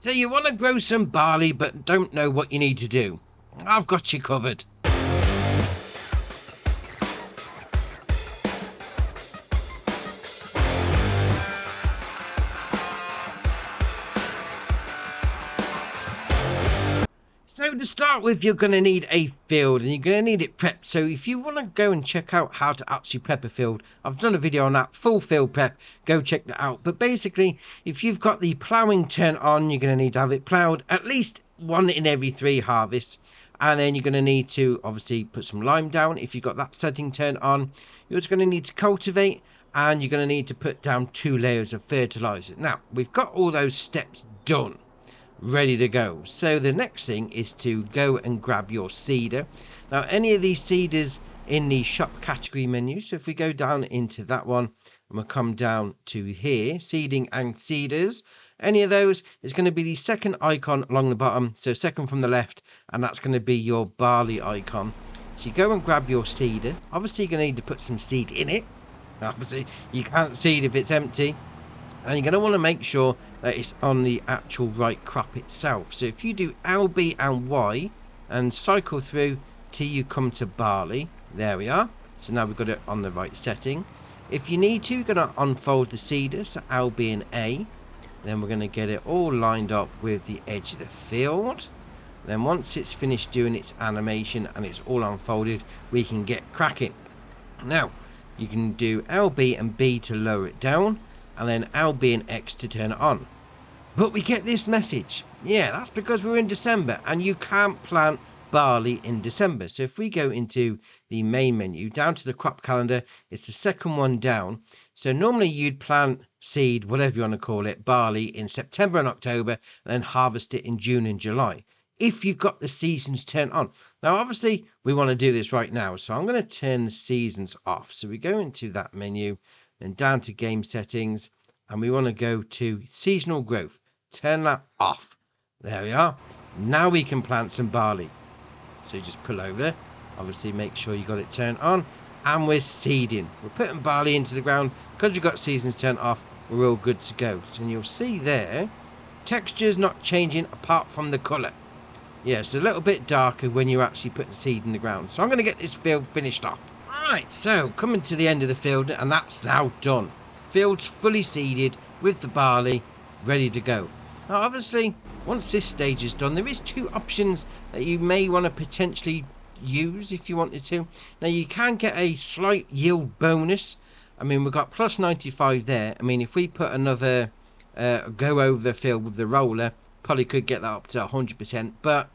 So you want to grow some barley but don't know what you need to do? I've got you covered. So to start with, you're going to need a field and you're going to need it prepped. So if you want to go and check out how to actually prep a field, I've done a video on that, full field prep, go check that out. But basically, if you've got the ploughing turned on, you're going to need to have it ploughed at least one in every 3 harvests. And then you're going to need to obviously put some lime down. If you've got that setting turned on, you're just going to need to cultivate and you're going to need to put down 2 layers of fertilizer. Now, we've got all those steps done, ready to go. So the next thing is to go and grab your seeder. Now any of these seeders in the shop category menu, so if we go down into that one and we'll come down to here, seeding and seeders, any of those is going to be the second icon along the bottom, so second from the left, and that's going to be your barley icon. So you go and grab your seeder. Obviously you're going to need to put some seed in it. Obviously you can't seed if it's empty. And you're going to want to make sure that it's on the actual right crop itself. So if you do LB and Y and cycle through till you come to barley, there we are. So now we've got it on the right setting. If you need to, you're going to unfold the seeder, so LB and A. Then we're going to get it all lined up with the edge of the field. Then once it's finished doing its animation and it's all unfolded, we can get cracking. Now, you can do LB and B to lower it down, and then LB and X to turn it on. But we get this message. Yeah, that's because we're in December and you can't plant barley in December. So if we go into the main menu, down to the crop calendar, it's the second one down. So normally you'd plant seed, whatever you want to call it, barley in September and October, and then harvest it in June and July, if you've got the seasons turned on. Now obviously we want to do this right now, so I'm going to turn the seasons off. So we go into that menu and down to game settings, and we want to go to seasonal growth, turn that off. There we are. Now we can plant some barley. So you just pull over, obviously make sure you got it turned on, and we're seeding. We're putting barley into the ground. Because we've got seasons turned off, we're all good to go. So you'll see there, texture's not changing apart from the colour. Yeah, it's a little bit darker when you're actually putting seed in the ground. So I'm going to get this field finished off. Right, so coming to the end of the field, and that's now done. Field's fully seeded with the barley, ready to go. Now obviously, once this stage is done, there is 2 options that you may want to potentially use if you wanted to. Now you can get a slight yield bonus. I mean, we've got plus 95 there. I mean, if we put another go over the field with the roller, probably could get that up to 100%. But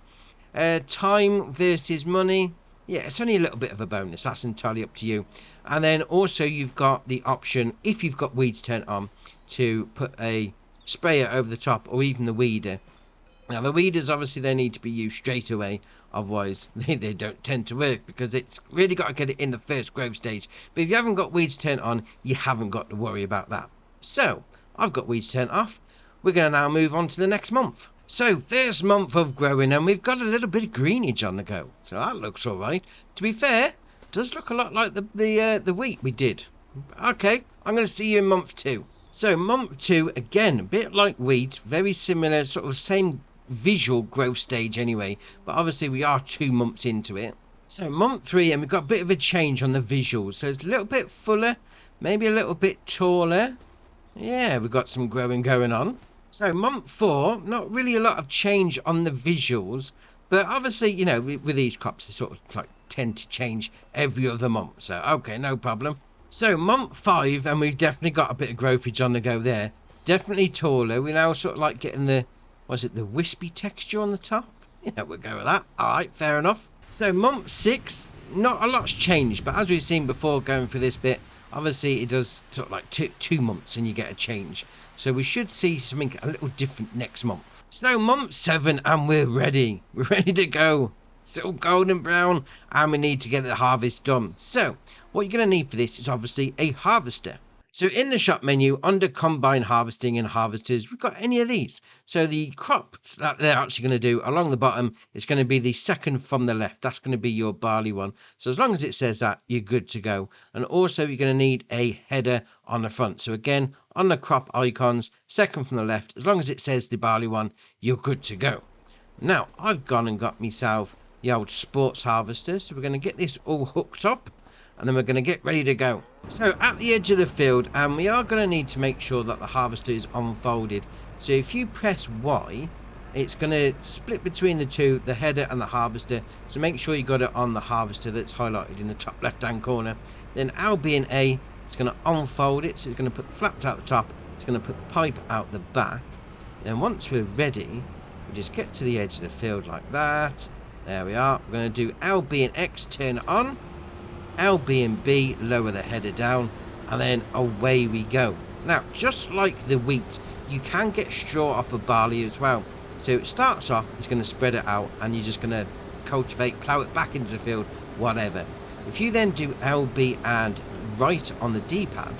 time versus money, yeah, it's only a little bit of a bonus. That's entirely up to you. And then also you've got the option, if you've got weeds turned on, to put a sprayer over the top, or even the weeder. Now the weeders, obviously they need to be used straight away, otherwise they don't tend to work, because it's really got to get it in the first growth stage. But if you haven't got weeds turned on, you haven't got to worry about that. So I've got weeds turned off. We're going to now move on to the next month. So first month of growing, and we've got a little bit of greenage on the go, so that looks all right. To be fair, it does look a lot like the wheat we did. Okay, I'm going to see you in month 2. So month 2, again, a bit like wheat, very similar, sort of same visual growth stage anyway, but obviously we are 2 months into it. So month 3, and we've got a bit of a change on the visuals, so it's a little bit fuller, maybe a little bit taller. Yeah, we've got some growing going on. So month 4, not really a lot of change on the visuals, but obviously, you know, with these crops, they sort of like tend to change every other month, so okay, no problem. So month 5, and we've definitely got a bit of growthage on the go there. Definitely taller. We're now sort of like getting the, was it the wispy texture on the top? Yeah, we'll go with that. Alright, fair enough. So month 6, not a lot's changed, but as we've seen before going through this bit, obviously it does sort of like two months and you get a change. So we should see something a little different next month. So month 7, and we're ready. We're ready to go. Still golden brown, and we need to get the harvest done. So what you're going to need for this is obviously a harvester. So in the shop menu, under combine harvesting and harvesters, we've got any of these. So the crops that they're actually going to do along the bottom is going to be the second from the left. That's going to be your barley one. So as long as it says that, you're good to go. And also you're going to need a header on the front. So again, on the crop icons, second from the left, as long as it says the barley one, you're good to go. Now, I've gone and got myself the old sports harvester. So we're going to get this all hooked up. And then we're going to get ready to go. So at the edge of the field, and we are going to need to make sure that the harvester is unfolded. So if you press Y, it's going to split between the two, the header and the harvester. So make sure you got it on the harvester that's highlighted in the top left hand corner. Then L, B and A, it's going to unfold it. So it's going to put the flaps out the top, it's going to put the pipe out the back. Then once we're ready, we just get to the edge of the field like that. There we are. We're going to do L, B and X, turn it on. L, B and B, lower the header down, and then away we go. Now, just like the wheat, you can get straw off of barley as well. So it starts off, it's going to spread it out, and you're just going to cultivate, plough it back into the field, whatever. If you then do L, B and right on the D-pad,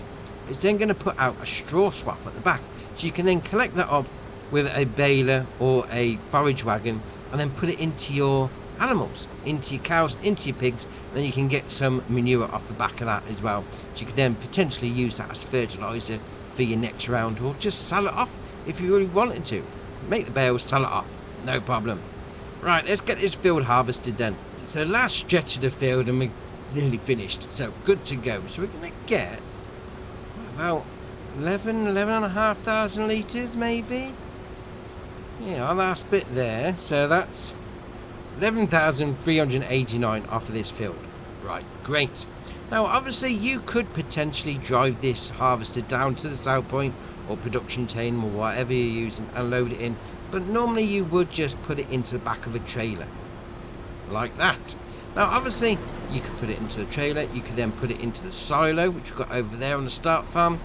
it's then going to put out a straw swap at the back. So you can then collect that up with a baler or a forage wagon, and then put it into your animals, into your cows, into your pigs. Then you can get some manure off the back of that as well. So you could then potentially use that as fertiliser for your next round, or just sell it off if you really wanted to. Make the bales, sell it off, no problem. Right, let's get this field harvested then. So last stretch of the field and we're nearly finished. So good to go. So we're going to get about 11,500 litres maybe. Yeah, our last bit there. So that's 11,389 off of this field. Right, great. Now obviously you could potentially drive this harvester down to the south point or production chain or whatever you're using and load it in, but normally you would just put it into the back of a trailer like that. Now obviously you could put it into the trailer, you could then put it into the silo which we've got over there on the start farm,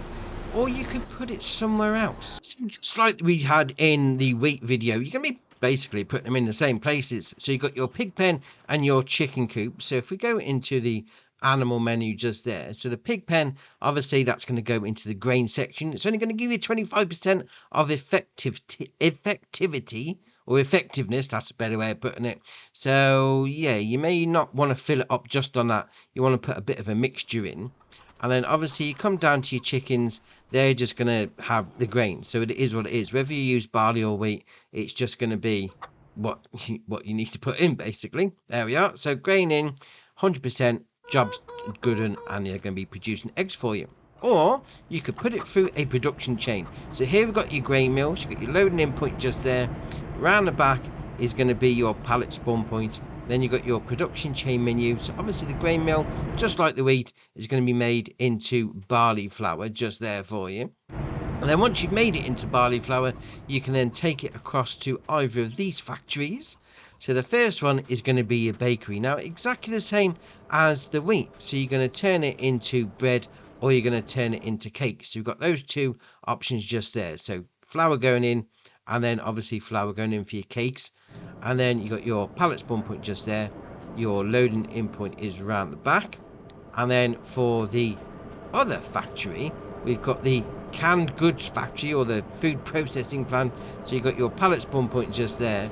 or you could put it somewhere else. So just like we had in the wheat video, you can be basically putting them in the same places. So you've got your pig pen and your chicken coop. So if we go into the animal menu just there, so the pig pen, obviously that's going to go into the grain section. It's only going to give you 25% of effectivity or effectiveness, that's a better way of putting it. So yeah, you may not want to fill it up just on that. You want to put a bit of a mixture in. And then obviously you come down to your chickens, they're just going to have the grain. So it is what it is. Whether you use barley or wheat, it's just going to be what you need to put in, basically. There we are. So grain in, 100%, job's good, and they're going to be producing eggs for you. Or you could put it through a production chain. So here we've got your grain mills. You've got your loading in point just there. Around the back is going to be your pallet spawn point. Then you've got your production chain menu. So obviously the grain mill, just like the wheat, is going to be made into barley flour just there for you. And then once you've made it into barley flour, you can then take it across to either of these factories. So the first one is going to be your bakery. Now exactly the same as the wheat. So you're going to turn it into bread or you're going to turn it into cake. So you've got those two options just there. So flour going in, and then obviously flour going in for your cakes. And then you got your pallet spawn point just there. Your loading in point is around the back. And then for the other factory, we've got the canned goods factory or the food processing plant. So you got your pallet spawn point just there.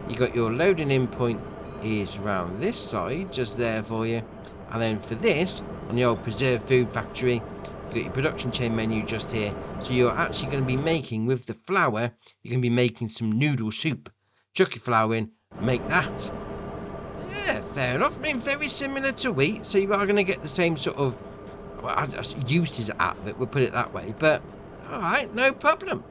You got your loading in point is around this side just there for you. And then for this, on the old preserved food factory, you got your production chain menu just here. So you're actually going to be making, with the flour, you're going to be making some noodle soup. Chuck your flour in, make that. Yeah, fair enough. I mean, very similar to wheat, so you are going to get the same sort of uses out of it, we'll put it that way. But, alright, no problem.